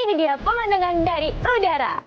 Ini dia pemandangan dari udara.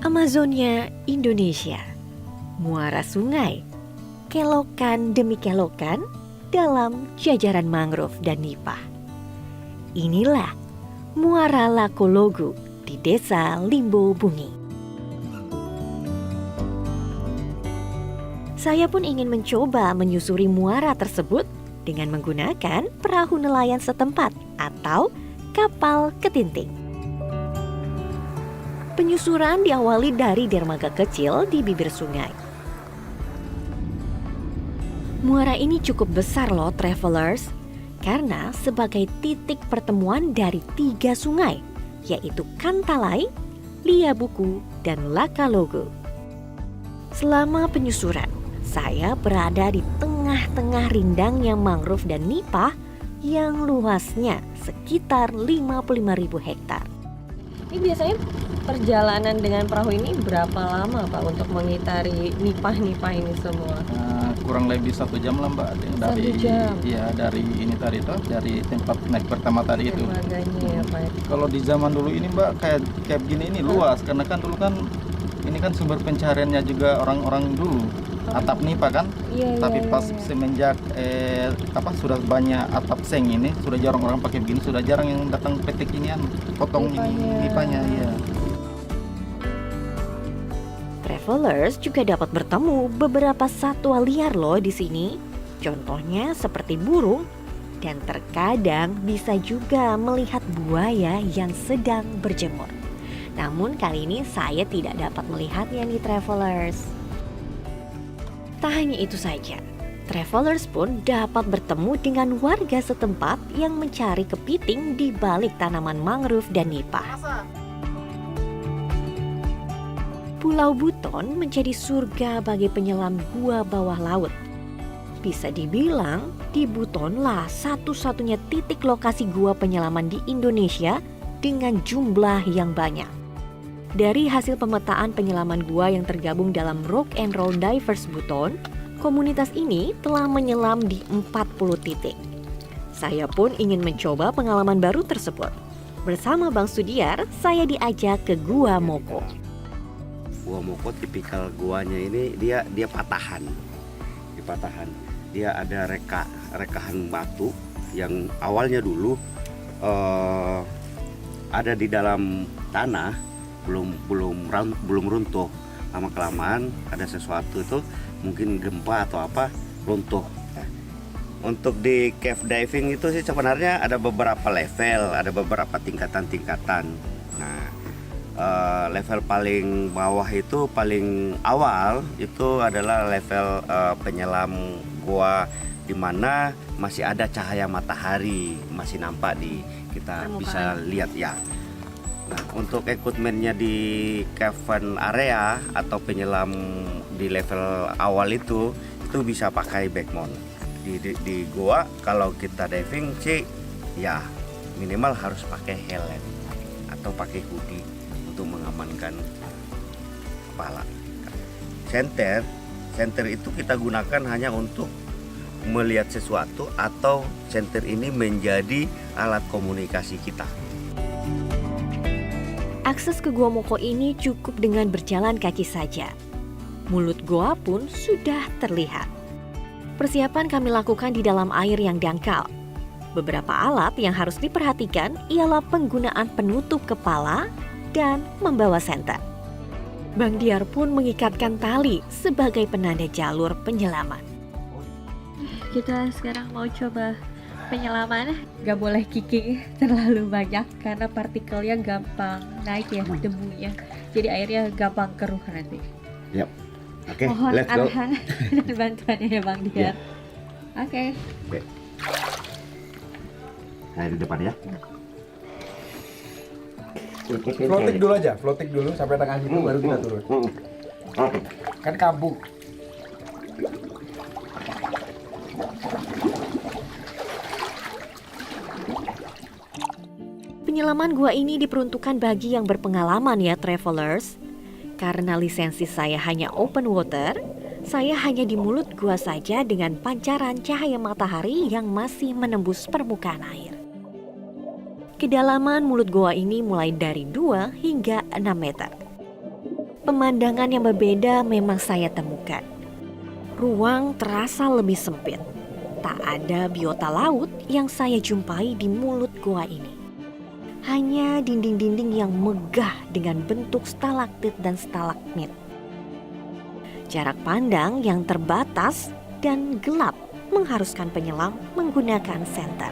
Amazonia, Indonesia. Muara sungai, kelokan demi kelokan dalam jajaran mangrove dan nipah. Inilah Muara Lakologu di Desa Limbo Bungi. Saya pun ingin mencoba menyusuri muara tersebut dengan menggunakan perahu nelayan setempat atau kapal ketinting. Penyusuran diawali dari dermaga kecil di bibir sungai. Muara ini cukup besar loh travelers, karena sebagai titik pertemuan dari 3 sungai, yaitu Kantalai, Liabuku, dan Lakalogo. Selama penyusuran, saya berada di tengah-tengah rindangnya mangrove dan nipah yang luasnya sekitar 55.000 hektar. Ini biasanya perjalanan dengan perahu ini berapa lama Pak untuk mengitari nipah-nipah ini semua? Kurang lebih 1 jam lah Mbak, dari 1 jam? Ya dari ini tadi tuh, dari tempat naik pertama tadi itu. Dermaganya ya Pak. Kalau di zaman dulu ini Mbak kayak gini ini luas, karena kan dulu kan ini kan sumber pencariannya juga orang-orang dulu. Atap nipah kan, tapi pas semenjak sudah banyak atap seng ini, sudah jarang orang pakai begini, sudah jarang yang datang petik inian, potong nipahnya ya. Travelers juga dapat bertemu beberapa satwa liar loh di sini. Contohnya seperti burung, dan terkadang bisa juga melihat buaya yang sedang berjemur. Namun kali ini saya tidak dapat melihatnya nih travelers. Tak hanya itu saja, travelers pun dapat bertemu dengan warga setempat yang mencari kepiting di balik tanaman mangrove dan nipah. Pulau Buton menjadi surga bagi penyelam gua bawah laut. Bisa dibilang, di Butonlah satu-satunya titik lokasi gua penyelaman di Indonesia dengan jumlah yang banyak. Dari hasil pemetaan penyelaman gua yang tergabung dalam Rock and Roll Divers Buton, komunitas ini telah menyelam di 40 titik. Saya pun ingin mencoba pengalaman baru tersebut. Bersama Bang Sudiar, saya diajak ke Gua Moko. Gua Moko tipikal guanya ini dia patahan. Di patahan. Dia ada rekahan batu yang awalnya dulu ada di dalam tanah, belum runtuh. Lama kelamaan ada sesuatu itu mungkin gempa atau apa runtuh. Nah, untuk di cave diving itu sih sebenarnya ada beberapa level, ada beberapa tingkatan. Nah, level paling bawah itu paling awal itu adalah level penyelam gua di mana masih ada cahaya matahari masih nampak di kita bisa lihat ya. Nah, untuk equipmentnya di cavern area atau penyelam di level awal itu bisa pakai backmount. Di goa kalau kita diving sih ya minimal harus pakai helm atau pakai hoodie untuk mengamankan kepala. Senter itu kita gunakan hanya untuk melihat sesuatu atau senter ini menjadi alat komunikasi kita. Akses ke Gua Moko ini cukup dengan berjalan kaki saja. Mulut goa pun sudah terlihat. Persiapan kami lakukan di dalam air yang dangkal. Beberapa alat yang harus diperhatikan ialah penggunaan penutup kepala dan membawa senter. Bang Diar pun mengikatkan tali sebagai penanda jalur penyelaman. Kita sekarang mau coba penyelaman. Gak boleh kiki terlalu banyak karena partikelnya gampang naik ya, debunya. Jadi airnya gampang keruh nanti. Yap. Oke, Mohon let's go. arahan dan bantuannya ya Bang Diar. Oke. Nah, di depan ya. Floating dulu aja, floating dulu sampai tengah situ baru kita turun. Oke. Kan kabuk. Penyelaman gua ini diperuntukkan bagi yang berpengalaman ya travelers. Karena lisensi saya hanya open water, saya hanya di mulut gua saja dengan pancaran cahaya matahari yang masih menembus permukaan air. Kedalaman mulut gua ini mulai dari 2 hingga 6 meter. Pemandangan yang berbeda memang saya temukan. Ruang terasa lebih sempit. Tak ada biota laut yang saya jumpai di mulut gua ini. Hanya dinding-dinding yang megah dengan bentuk stalaktit dan stalagmit. Jarak pandang yang terbatas dan gelap mengharuskan penyelam menggunakan senter.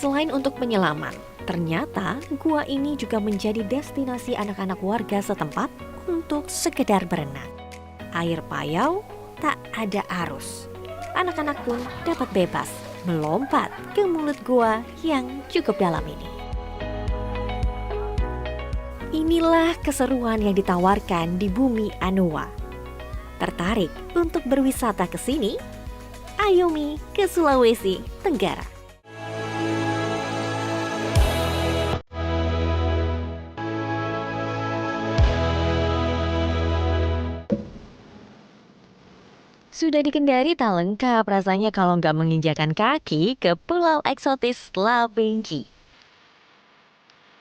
Selain untuk penyelaman, ternyata gua ini juga menjadi destinasi anak-anak warga setempat untuk sekedar berenang. Air payau, tak ada arus. Anak-anak pun dapat bebas melompat ke mulut gua yang cukup dalam ini. Inilah keseruan yang ditawarkan di bumi Anoa. Tertarik untuk berwisata ke sini? Ayo Mi ke Sulawesi Tenggara. Sudah di Kendari tak lengkap rasanya kalau nggak menginjakan kaki ke pulau eksotis Labengki.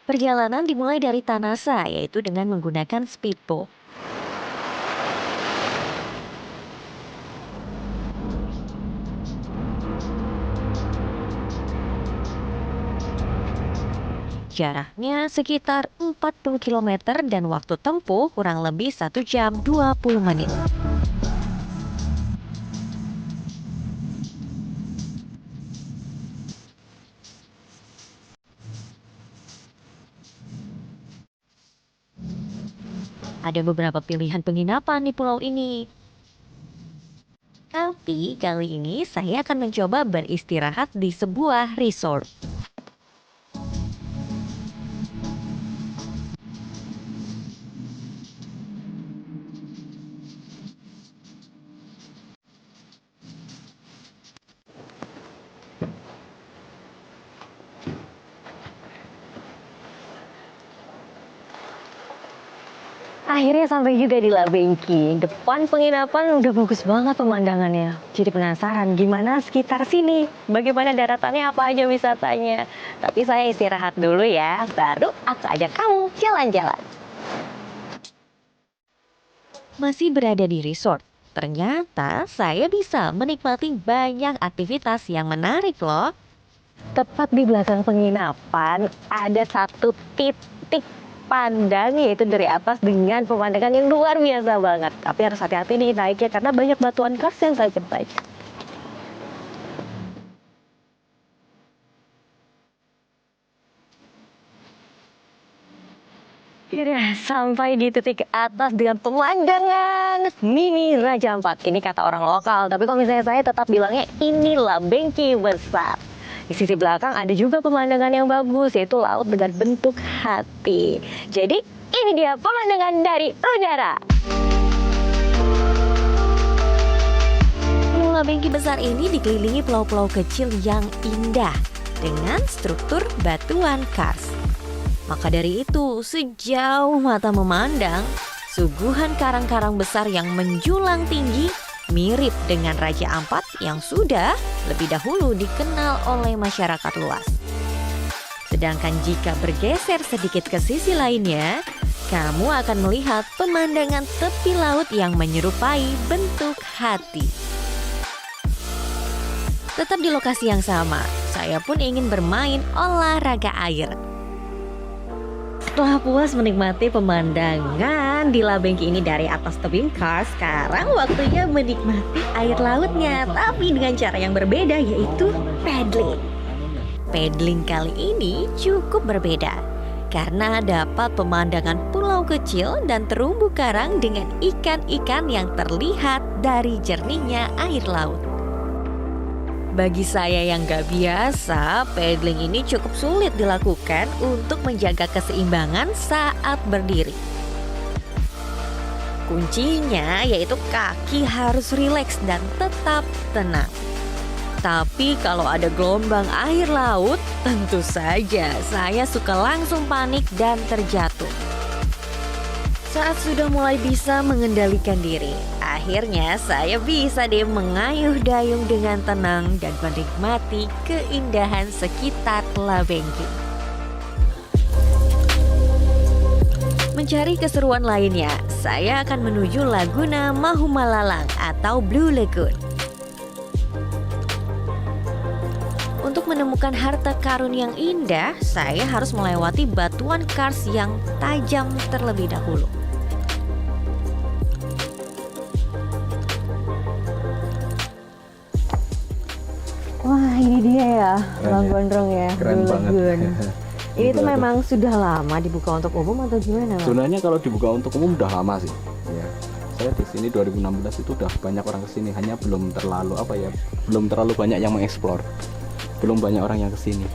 Perjalanan dimulai dari Tanasa, yaitu dengan menggunakan speedboat. Jaraknya sekitar 40 km dan waktu tempuh kurang lebih 1 jam 20 menit. Ada beberapa pilihan penginapan di pulau ini. Tapi kali ini saya akan mencoba beristirahat di sebuah resort. Akhirnya sampai juga di Labengki. Depan penginapan udah bagus banget pemandangannya. Jadi penasaran gimana sekitar sini. Bagaimana daratannya, apa aja wisatanya. Tapi saya istirahat dulu ya. Baru aku ajak kamu jalan-jalan. Masih berada di resort. Ternyata saya bisa menikmati banyak aktivitas yang menarik loh. Tepat di belakang penginapan ada satu titik pandang, yaitu dari atas dengan pemandangan yang luar biasa banget. Tapi harus hati-hati nih naiknya karena banyak batuan kars yang tajam-tajam. Ya, sampai di titik atas dengan pemandangan mini Raja Ampat. Ini kata orang lokal, tapi kalau misalnya saya tetap bilangnya ini Labengki besar. Di sisi belakang ada juga pemandangan yang bagus, yaitu laut dengan bentuk hati. Jadi ini dia pemandangan dari udara. Pulau Labengki besar ini dikelilingi pulau-pulau kecil yang indah dengan struktur batuan kars. Maka dari itu, sejauh mata memandang, suguhan karang-karang besar yang menjulang tinggi mirip dengan Raja Ampat yang sudah lebih dahulu dikenal oleh masyarakat luas. Sedangkan jika bergeser sedikit ke sisi lainnya, kamu akan melihat pemandangan tepi laut yang menyerupai bentuk hati. Tetap di lokasi yang sama, saya pun ingin bermain olahraga air. Setelah puas menikmati pemandangan di Labengki ini dari atas tebing kars, sekarang waktunya menikmati air lautnya, tapi dengan cara yang berbeda, yaitu paddling. Paddling kali ini cukup berbeda karena dapat pemandangan pulau kecil dan terumbu karang dengan ikan-ikan yang terlihat dari jernihnya air laut. Bagi saya yang gak biasa, paddling ini cukup sulit dilakukan untuk menjaga keseimbangan saat berdiri. Kuncinya yaitu kaki harus rileks dan tetap tenang. Tapi kalau ada gelombang air laut, tentu saja saya suka langsung panik dan terjatuh. Saat sudah mulai bisa mengendalikan diri, akhirnya saya bisa deh mengayuh dayung dengan tenang dan menikmati keindahan sekitar Labengki. Mencari keseruan lainnya, saya akan menuju Laguna Mahumalalang atau Blue Lagoon. Untuk menemukan harta karun yang indah, saya harus melewati batuan kars yang tajam terlebih dahulu. Wah, ini dia ya, Pulau ya. Gondrong ya, Keren Blue banget. Lagoon. Ini tuh Blue memang sudah lama dibuka untuk umum atau gimana, Mas? Sebenarnya kalau dibuka untuk umum udah lama sih. Ya. Saya di sini 2016 itu udah banyak orang kesini, hanya belum terlalu banyak yang mengeksplor. Belum banyak orang yang kesini.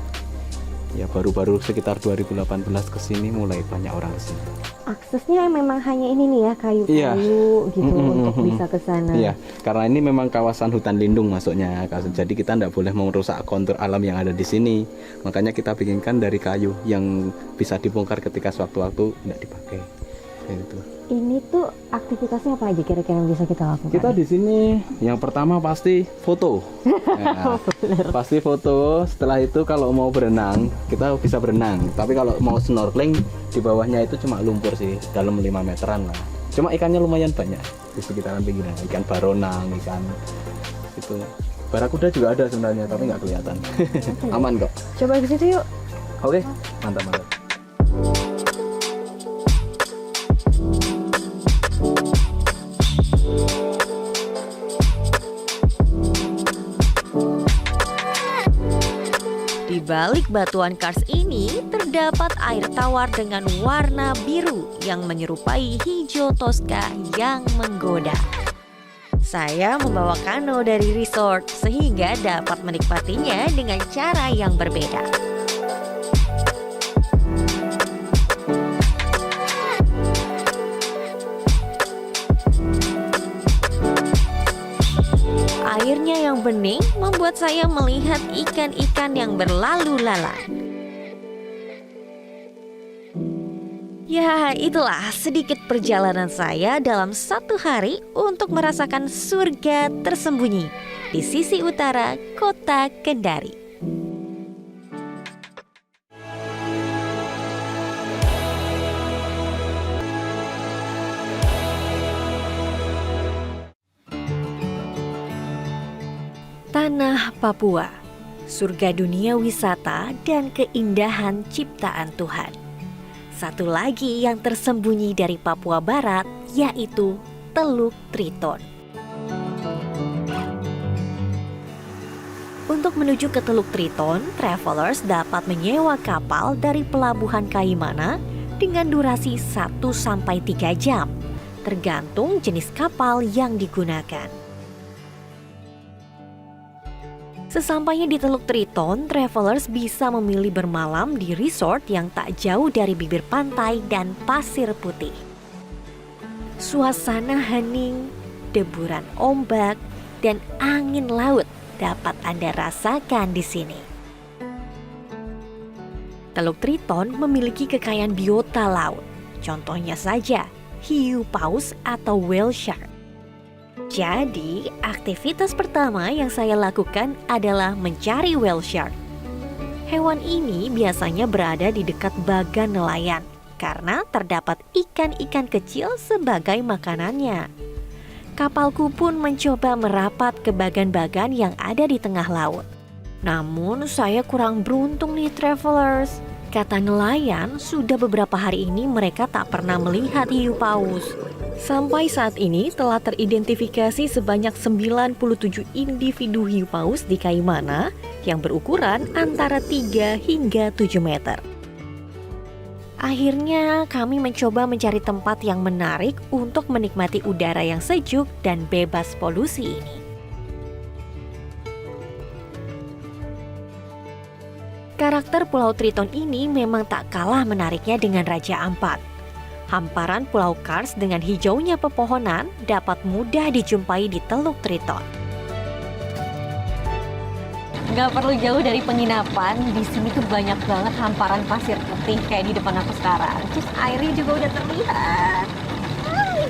Ya baru-baru sekitar 2018 kesini mulai banyak orang kesini. Aksesnya memang hanya ini nih ya, kayu-kayu gitu untuk bisa ke sana. Iya, karena ini memang kawasan hutan lindung masuknya. Jadi kita tidak boleh merusak kontur alam yang ada di sini. Makanya kita bikinkan dari kayu yang bisa dibongkar ketika sewaktu-waktu tidak dipakai. Gitu. Ini tuh aktivitasnya apa aja kira-kira yang bisa kita lakukan? Kita di sini yang pertama pasti foto. Nah, pasti foto. Setelah itu kalau mau berenang, kita bisa berenang. Tapi kalau mau snorkeling, di bawahnya itu cuma lumpur sih, dalam 5 meteran lah. Cuma ikannya lumayan banyak di sekitaran pinggiran. Ikan baronang, ikan itu. Barakuda juga ada sebenarnya, tapi nggak kelihatan. Aman kok. Coba ke situ yuk. Oke, mantap. Di balik batuan kars ini terdapat air tawar dengan warna biru yang menyerupai hijau toska yang menggoda. Saya membawa kano dari resort sehingga dapat menikmatinya dengan cara yang berbeda. Airnya yang bening membuat saya melihat ikan-ikan yang berlalu lalang. Ya, itulah sedikit perjalanan saya dalam satu hari untuk merasakan surga tersembunyi di sisi utara kota Kendari. Tanah Papua, surga dunia wisata dan keindahan ciptaan Tuhan. Satu lagi yang tersembunyi dari Papua Barat yaitu Teluk Triton. Untuk menuju ke Teluk Triton, travelers dapat menyewa kapal dari pelabuhan Kaimana dengan durasi 1-3 jam, tergantung jenis kapal yang digunakan. Sesampainya di Teluk Triton, travelers bisa memilih bermalam di resort yang tak jauh dari bibir pantai dan pasir putih. Suasana hening, deburan ombak, dan angin laut dapat Anda rasakan di sini. Teluk Triton memiliki kekayaan biota laut. Contohnya saja, hiu paus atau whale shark. Jadi, aktivitas pertama yang saya lakukan adalah mencari whale shark. Hewan ini biasanya berada di dekat bagan nelayan karena terdapat ikan-ikan kecil sebagai makanannya. Kapalku pun mencoba merapat ke bagan-bagan yang ada di tengah laut. Namun saya kurang beruntung nih travelers. Kata nelayan, sudah beberapa hari ini mereka tak pernah melihat hiu paus. Sampai saat ini telah teridentifikasi sebanyak 97 individu hiu paus di Kaimana yang berukuran antara 3 hingga 7 meter. Akhirnya kami mencoba mencari tempat yang menarik untuk menikmati udara yang sejuk dan bebas polusi ini. Karakter Pulau Triton ini memang tak kalah menariknya dengan Raja Ampat. Hamparan Pulau Kars dengan hijaunya pepohonan dapat mudah dijumpai di Teluk Triton. Nggak perlu jauh dari penginapan, di sini tuh banyak banget hamparan pasir putih kayak di depan aku sekarang. Terus airnya juga udah terlihat.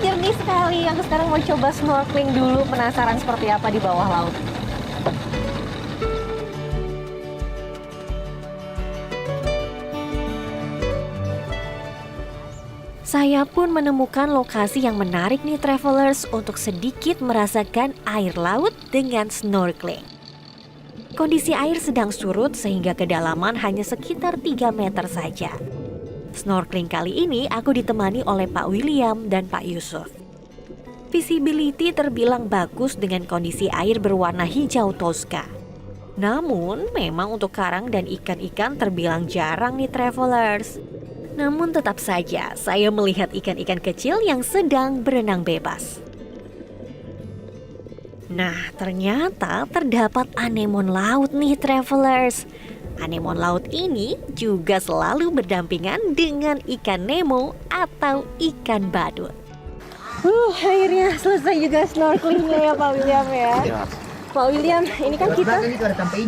Jernih sekali. Aku sekarang mau coba snorkeling dulu, penasaran seperti apa di bawah laut. Saya pun menemukan lokasi yang menarik nih travelers untuk sedikit merasakan air laut dengan snorkeling. Kondisi air sedang surut sehingga kedalaman hanya sekitar 3 meter saja. Snorkeling kali ini aku ditemani oleh Pak William dan Pak Yusuf. Visibility terbilang bagus dengan kondisi air berwarna hijau toska. Namun memang untuk karang dan ikan-ikan terbilang jarang nih travelers. Namun tetap saja saya melihat ikan-ikan kecil yang sedang berenang bebas. Nah, ternyata terdapat anemon laut nih travelers. Anemon laut ini juga selalu berdampingan dengan ikan Nemo atau ikan badut. Akhirnya selesai juga snorkelingnya ya Pak William ya. Pak William, ini kan kita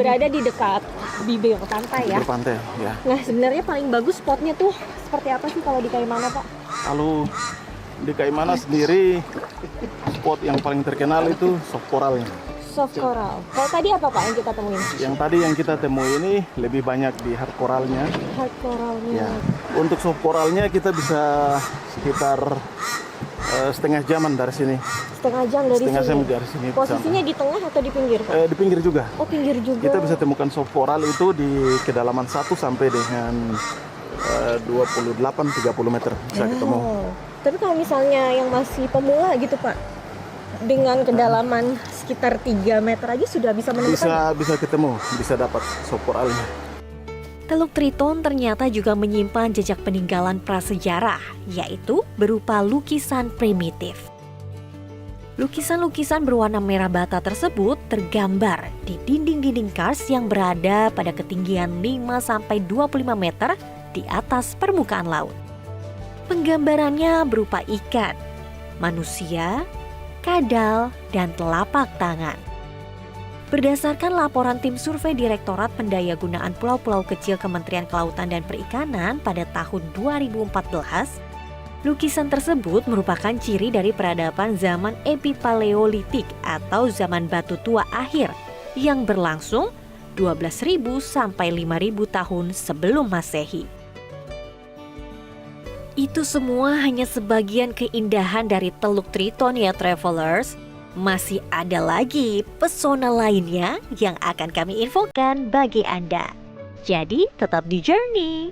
berada di dekat bibir pantai ya. Bibir pantai, ya. Nah, sebenarnya paling bagus spotnya tuh seperti apa sih kalau di Kaimana, Pak? Kalau di Kaimana sendiri, spot yang paling terkenal itu soft coralnya. Soft coral. Kalau tadi apa Pak yang kita temuin? Yang tadi yang kita temui ini lebih banyak di hard coralnya. Hard coralnya. Ya. Untuk soft coralnya kita bisa sekitar setengah jaman dari sini. Setengah jam dari Setengah sini. jam dari sini. Posisinya di tengah atau di pinggir, Pak? Di pinggir juga. Oh, pinggir juga. Kita bisa temukan soft coral itu di kedalaman 1 sampai dengan 28-30 meter bisa ketemu. Tapi kalau misalnya yang masih pemula gitu Pak, dengan kedalaman sekitar 3 meter aja sudah bisa menemukan? Bisa ketemu, bisa dapat soft coralnya. Teluk Triton ternyata juga menyimpan jejak peninggalan prasejarah, yaitu berupa lukisan primitif. Lukisan-lukisan berwarna merah bata tersebut tergambar di dinding-dinding kars yang berada pada ketinggian 5-25 meter di atas permukaan laut. Penggambarannya berupa ikan, manusia, kadal, dan telapak tangan. Berdasarkan laporan tim survei Direktorat Pendayagunaan Pulau-Pulau Kecil Kementerian Kelautan dan Perikanan pada tahun 2014, lukisan tersebut merupakan ciri dari peradaban zaman epipaleolitik atau zaman batu tua akhir yang berlangsung 12.000 sampai 5.000 tahun sebelum Masehi. Itu semua hanya sebagian keindahan dari Teluk Triton ya travelers. Masih ada lagi pesona lainnya yang akan kami infokan bagi Anda. Jadi tetap di Journey.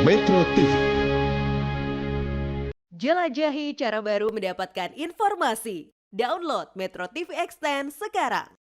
Metro TV. Jelajahi cara baru mendapatkan informasi. Download Metro TV Extend sekarang.